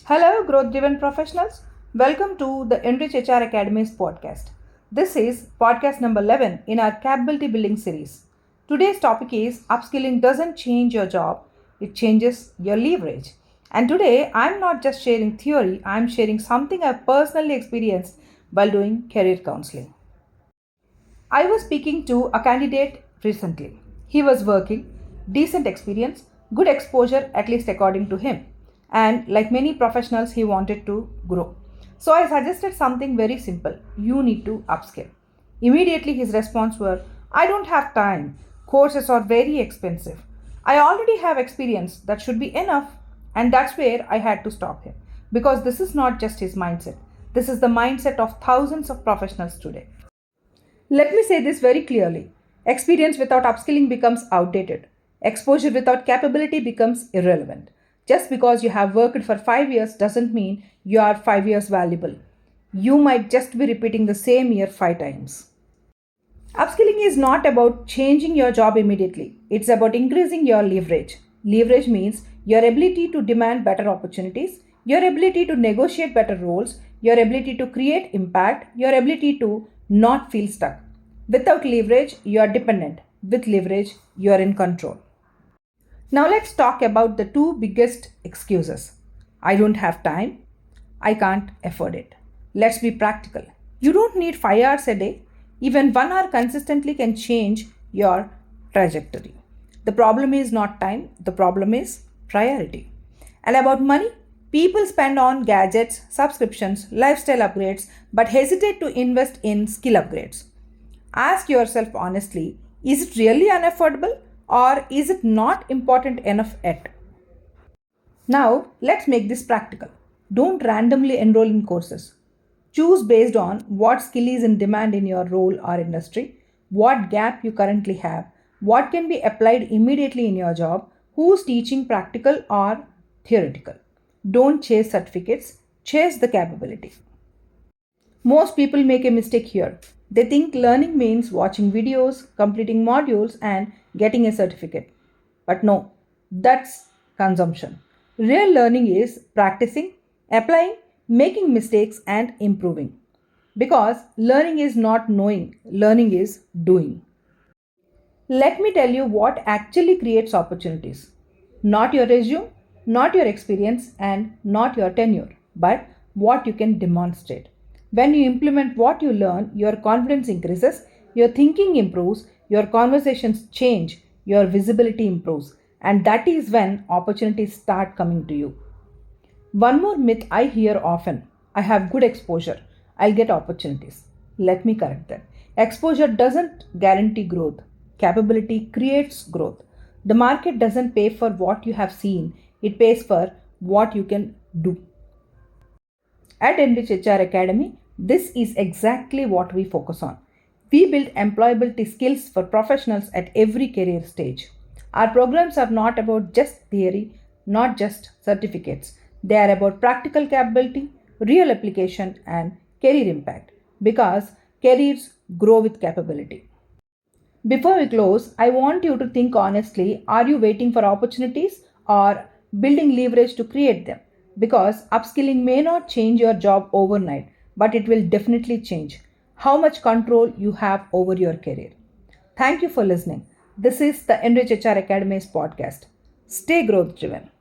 Hello, growth driven professionals. Welcome to the NRich HR Academy's podcast. This is podcast number 11 in our capability building series. Today's topic is upskilling doesn't change your job, it changes your leverage. And today I'm not just sharing theory, I'm sharing something I've personally experienced while doing career counseling. I was speaking to a candidate recently. He was working, decent experience, good exposure, at least according to him. And like many professionals, he wanted to grow. So I suggested something very simple: you need to upskill. Immediately, his response were, I don't have time. Courses are very expensive. I already have experience. That should be enough. And that's where I had to stop him. Because this is not just his mindset, this is the mindset of thousands of professionals today. Let me say this very clearly: experience without upskilling becomes outdated. Exposure without capability becomes irrelevant. Just because you have worked for 5 years doesn't mean you are 5 years valuable. You might just be repeating the same year 5 times. Upskilling is not about changing your job immediately, it's about increasing your leverage. Leverage means your ability to demand better opportunities, your ability to negotiate better roles, your ability to create impact, your ability to not feel stuck. Without leverage, you are dependent. With leverage, you are in control. Now let's talk about the two biggest excuses. I don't have time. I can't afford it. Let's be practical. You don't need 5 hours a day. Even 1 hour consistently can change your trajectory. The problem is not time, the problem is priority. And about money, people spend on gadgets, subscriptions, lifestyle upgrades, but hesitate to invest in skill upgrades. Ask yourself honestly, is it really unaffordable or is it not important enough yet? Now, let's make this practical. Don't randomly enroll in courses. Choose based on what skill is in demand in your role or industry, what gap you currently have, what can be applied immediately in your job, who's teaching practical or theoretical. Don't chase certificates, chase the capability. Most people make a mistake here. They think learning means watching videos, completing modules, and getting a certificate. But no, that's consumption. Real learning is practicing, applying, making mistakes, and improving. Because learning is not knowing, learning is doing. Let me tell you what actually creates opportunities. Not your resume, not your experience, and not your tenure, but what you can demonstrate. When you implement what you learn, your confidence increases, your thinking improves, your conversations change, your visibility improves, and that is when opportunities start coming to you. One more myth I hear often: I have good exposure, I'll get opportunities. Let me correct that. Exposure doesn't guarantee growth, capability creates growth. The market doesn't pay for what you have seen, it pays for what you can do. At NRich HR Academy, this is exactly what we focus on. We build employability skills for professionals at every career stage. Our programs are not about just theory, not just certificates. They are about practical capability, real application, and career impact because careers grow with capability. Before we close, I want you to think honestly: are you waiting for opportunities or building leverage to create them? Because upskilling may not change your job overnight, but it will definitely change how much control you have over your career. Thank you for listening. This is the NRich HR Academy's podcast. Stay growth driven.